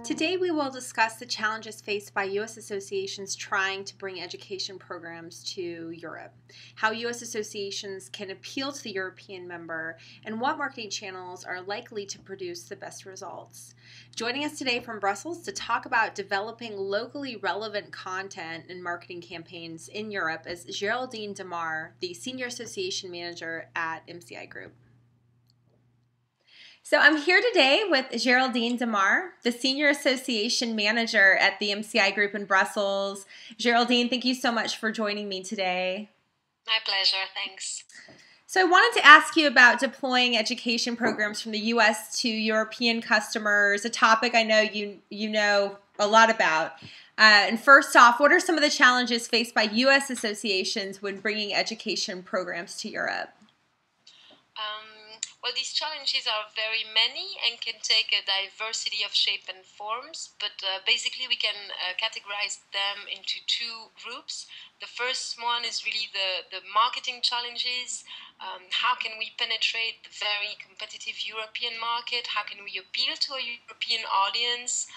Today we will discuss the challenges faced by U.S. associations trying to bring education programs to Europe, how U.S. associations can appeal to the European member, and what marketing channels are likely to produce the best results. Joining us today from Brussels to talk about developing locally relevant content and marketing campaigns in Europe is Geraldine Damar, the Senior Association Manager at MCI Group. So I'm here today with Geraldine Damar, the Senior Association Manager at the MCI Group in Brussels. Geraldine, thank you so much for joining me today. My pleasure, thanks. So I wanted to ask you about deploying education programs from the U.S. to European customers, a topic I know you know a lot about. And first off, what are some of the challenges faced by U.S. associations when bringing education programs to Europe? Well, these challenges are very many and can take a diversity of shape and forms, but basically we can categorize them into two groups. The first one is really the marketing challenges. How can we penetrate the very competitive European market? How can we appeal to a European audience?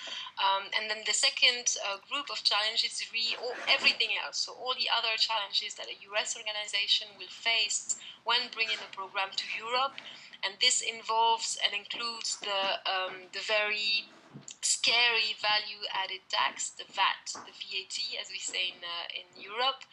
And then the second group of challenges is really everything else. So all the other challenges that a US organization will face when bringing a program to Europe. And this involves and includes the very scary value-added tax, the VAT, the VAT, as we say in Europe,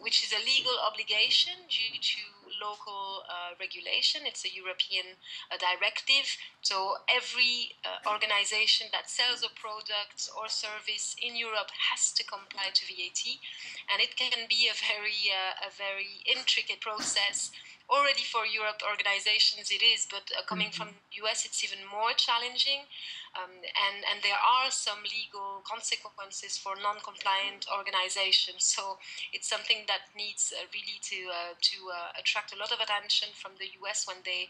which is a legal obligation due to local regulation. It's a European directive. So every organization that sells a product or service in Europe has to comply to VAT, and it can be a very intricate process. Already for Europe organizations it is, but coming from the US it's even more challenging, and there are some legal consequences for non-compliant organizations. So it's something that needs really to attract a lot of attention from the US when they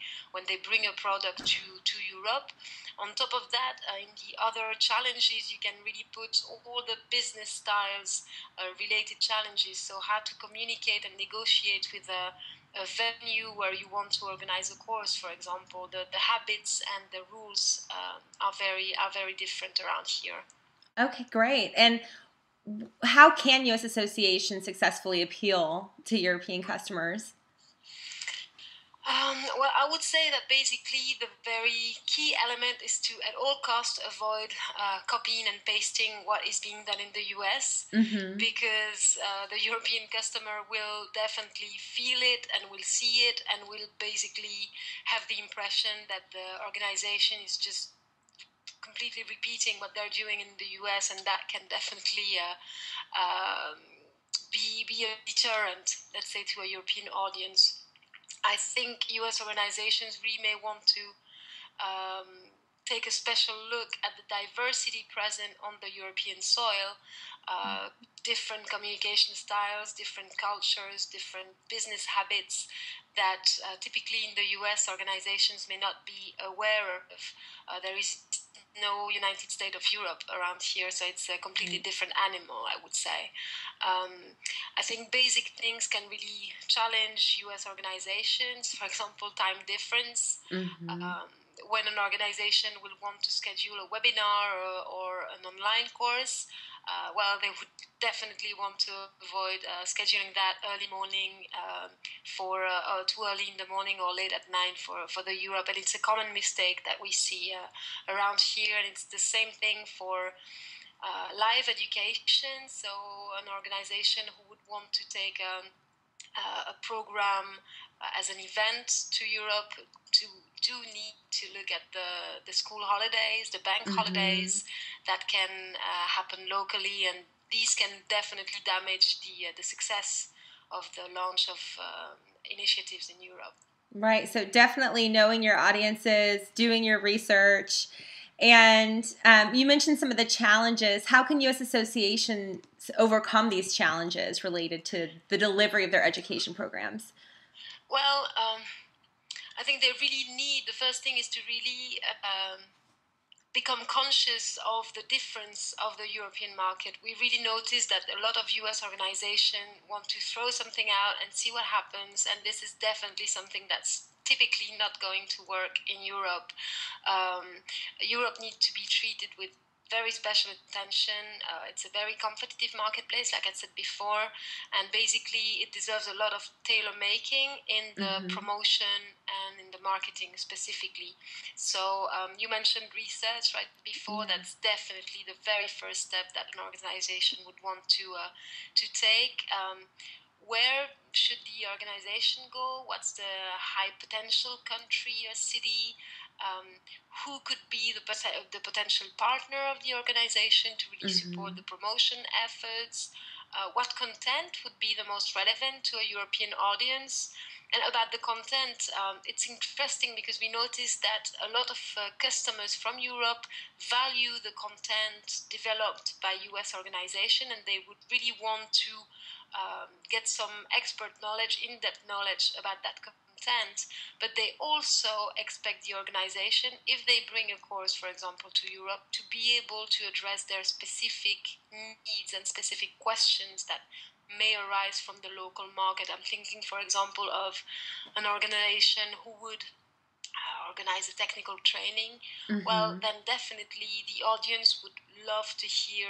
bring a product to Europe. On top of that, in the other challenges, you can really put all the business styles related challenges. So how to communicate and negotiate with a venue where you want to organize a course, for example. The habits and the rules are very different around here. Okay, great. And how can U.S. associations successfully appeal to European customers? Well, I would say that basically the very key element is to, at all costs, avoid copying and pasting what is being done in the US, because the European customer will definitely feel it and will see it and will basically have the impression that the organization is just completely repeating what they're doing in the US, and that can definitely be a deterrent, let's say, to a European audience. I think US organizations really may want to take a special look at the diversity present on the European soil, different communication styles, different cultures, different business habits that typically in the US organizations may not be aware of. There is no United States of Europe around here, so it's a completely different animal, I would say. I think basic things can really challenge US organizations. For example, time difference. When an organization will want to schedule a webinar or an online course, well, they would definitely want to avoid scheduling that early morning for too early in the morning or late at night for the Europe. And it's a common mistake that we see around here. And it's the same thing for live education. So an organization who would want to take a program as an event to Europe do need to look at the school holidays, the bank holidays that can happen locally, and these can definitely damage the success of the launch of initiatives in Europe. Right, so definitely knowing your audiences, doing your research, and you mentioned some of the challenges. How can U.S. associations overcome these challenges related to the delivery of their education programs? Well, I think they really need, the first thing is to really become conscious of the difference of the European market. We really notice that a lot of US organizations want to throw something out and see what happens, and this is definitely something that's typically not going to work in Europe. Europe needs to be treated with very special attention. It's a very competitive marketplace, like I said before, and basically it deserves a lot of tailor making in the promotion and in the marketing specifically. So you mentioned research right before. That's definitely the very first step that an organization would want to take. Where should the organization go? What's the high potential country or city? Who could be the potential partner of the organization to really support the promotion efforts? What content would be the most relevant to a European audience? And about the content, it's interesting because we noticed that a lot of customers from Europe value the content developed by US organization, and they would really want to get some expert knowledge, in-depth knowledge about that content, but they also expect the organization, if they bring a course, for example, to Europe, to be able to address their specific needs and specific questions that may arise from the local market. I'm thinking, for example, of an organization who would organize a technical training. Well, then definitely the audience would love to hear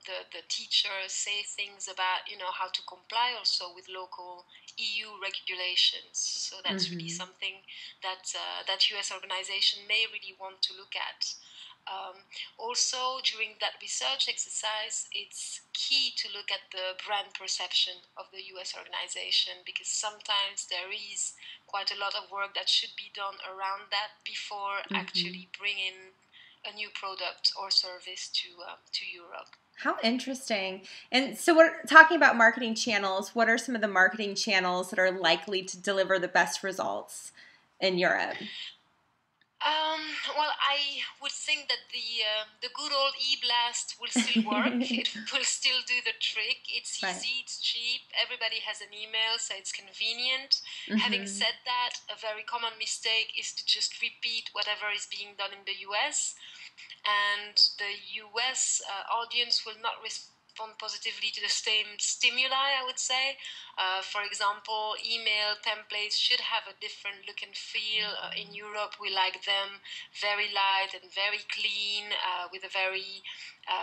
the teacher say things about, how to comply also with local EU regulations. So that's really something that that US organization may really want to look at. Also, during that research exercise, it's key to look at the brand perception of the US organization, because sometimes there is quite a lot of work that should be done around that before actually bringing a new product or service to Europe. How interesting. And so we're talking about marketing channels. What are some of the marketing channels that are likely to deliver the best results in Europe? Well, I would think that the good old e-blast will still work. It will still do the trick. It's easy, it's cheap. Everybody has an email, so it's convenient. Having said that, a very common mistake is to just repeat whatever is being done in the US, and the US audience will not respond positively to the same stimuli, I would say. For example, email templates should have a different look and feel. In Europe, we like them very light and very clean, with a very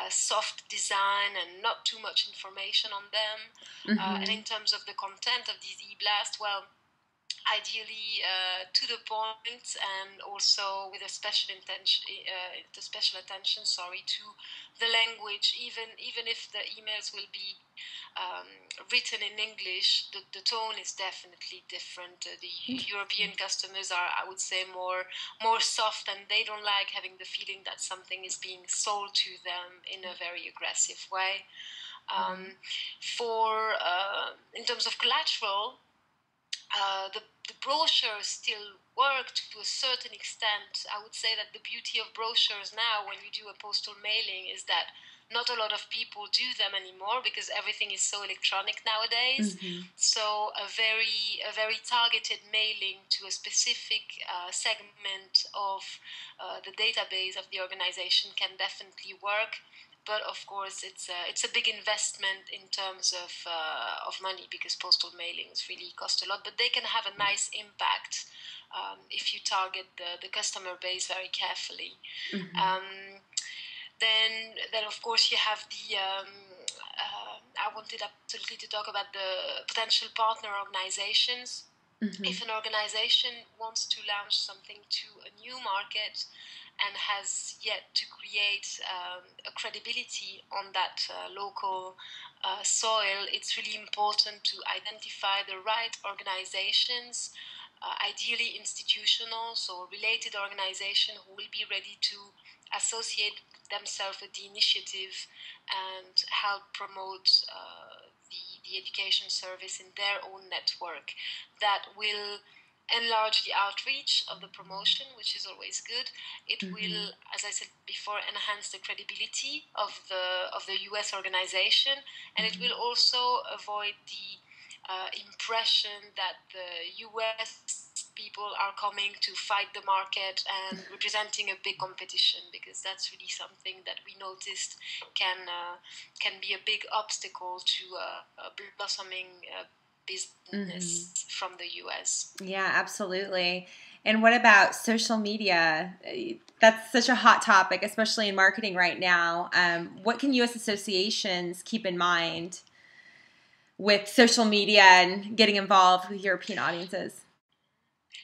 soft design and not too much information on them. And in terms of the content of these e-blasts, well, ideally to the point, and also with a special attention, to the language. Even if the emails will be written in English, the tone is definitely different. The European customers are, I would say, more soft, and they don't like having the feeling that something is being sold to them in a very aggressive way. In terms of collateral, the brochures still work to a certain extent. I would say that the beauty of brochures now, when you do a postal mailing, is that not a lot of people do them anymore because everything is so electronic nowadays. So a very targeted mailing to a specific segment of the database of the organization can definitely work. But of course, it's a big investment in terms of money, because postal mailings really cost a lot. But they can have a nice impact if you target the customer base very carefully. Then of course you have the. I wanted absolutely to talk about the potential partner organizations. If an organization wants to launch something to a new market and has yet to create a credibility on that local soil, it's really important to identify the right organizations, ideally institutional, so related organization who will be ready to associate themselves with the initiative and help promote the education service in their own network. That will enlarge the outreach of the promotion, which is always good. It will, as I said before, enhance the credibility of the US organization, and it will also avoid the impression that the US people are coming to fight the market and representing a big competition, because that's really something that we noticed can be a big obstacle to a blossoming business from the US. Yeah, absolutely. And what about social media? That's such a hot topic, especially in marketing right now. What can U.S. associations keep in mind with social media and getting involved with European audiences?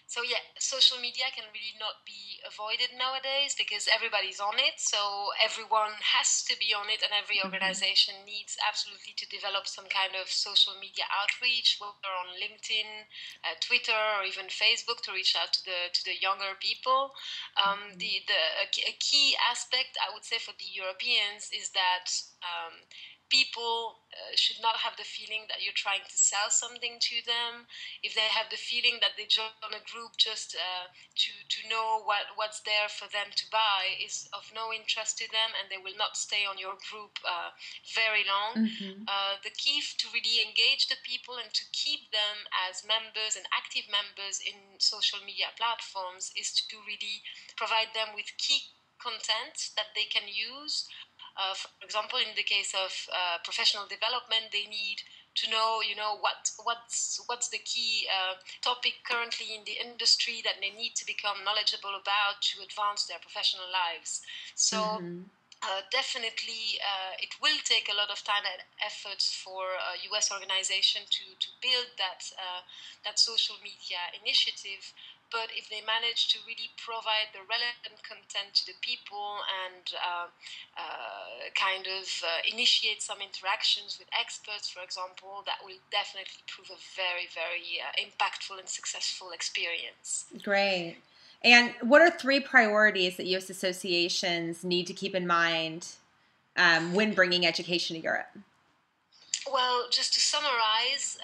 So yeah, social media can really not be avoided nowadays because everybody's on it. So everyone has to be on it, and every organization needs absolutely to develop some kind of social media outreach, whether on LinkedIn, Twitter, or even Facebook, to reach out to the younger people. A key aspect I would say for the Europeans is that. People should not have the feeling that you're trying to sell something to them. If they have the feeling that they join a group just to know what's there for them to buy, is of no interest to them, and they will not stay on your group very long. The key to really engage the people and to keep them as members and active members in social media platforms is to really provide them with key content that they can use. For example, in the case of professional development, they need to know, what's the key topic currently in the industry that they need to become knowledgeable about to advance their professional lives. So. Definitely, it will take a lot of time and efforts for a U.S. organization to build that social media initiative. But if they manage to really provide the relevant content to the people and initiate some interactions with experts, for example, that will definitely prove a very, very impactful and successful experience. Great. And what are 3 priorities that U.S. associations need to keep in mind when bringing education to Europe? Well, just to summarize,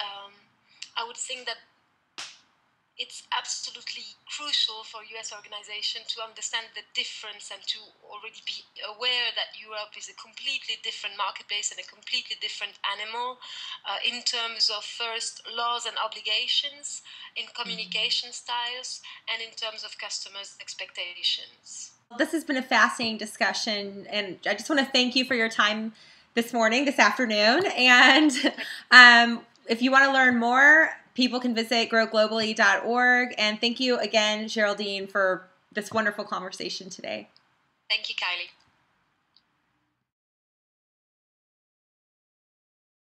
I would think that it's absolutely crucial for U.S. organizations to understand the difference and to already be aware that Europe is a completely different marketplace and a completely different animal in terms of first laws and obligations, in communication styles, and in terms of customers' expectations. This has been a fascinating discussion, and I just want to thank you for your time this afternoon. And if you want to learn more, people can visit growglobally.org. And thank you again, Geraldine, for this wonderful conversation today. Thank you, Kylie.